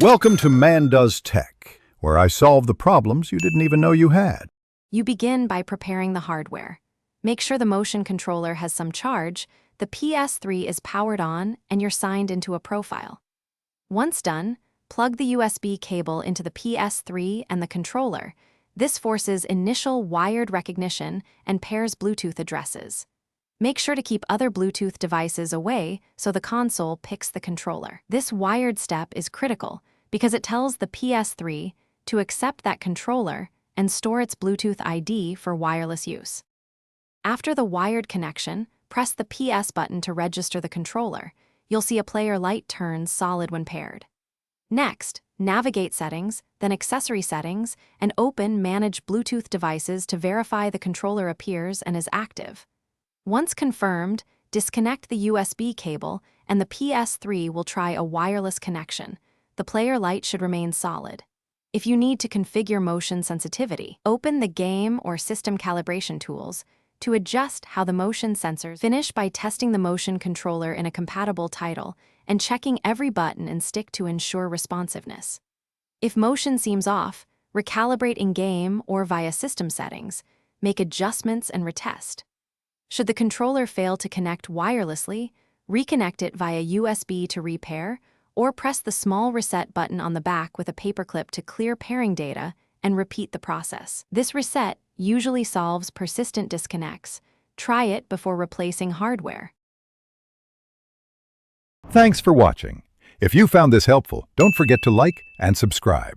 Welcome to Man Does Tech, where I solve the problems you didn't even know you had. You begin by preparing the hardware. Make sure the motion controller has some charge, the Ps3 is powered on, and you're signed into a profile. Once done, plug the USB cable into the Ps3 and the controller. This forces initial wired recognition and pairs Bluetooth addresses. Make sure to keep other Bluetooth devices away so the console picks the controller. This wired step is critical because it tells the Ps3 to accept that controller and store its Bluetooth ID for wireless use. After the wired connection, press the PS button to register the controller. You'll see a player light turns solid when paired. Next, navigate Settings, then Accessory Settings, and open Manage Bluetooth Devices to verify the controller appears and is active. Once confirmed, disconnect the USB cable and the Ps3 will try a wireless connection. The player light should remain solid. If you need to configure motion sensitivity, open the Game or System Calibration tools to adjust how the motion sensors. Finish by testing the motion controller in a compatible title and checking every button and stick to ensure responsiveness. If motion seems off, recalibrate in-game or via system settings, make adjustments and retest. Should the controller fail to connect wirelessly, reconnect it via USB to repair, or press the small reset button on the back with a paperclip to clear pairing data and repeat the process. This reset usually solves persistent disconnects. Try it before replacing hardware. Thanks for watching. If you found this helpful, don't forget to like and subscribe.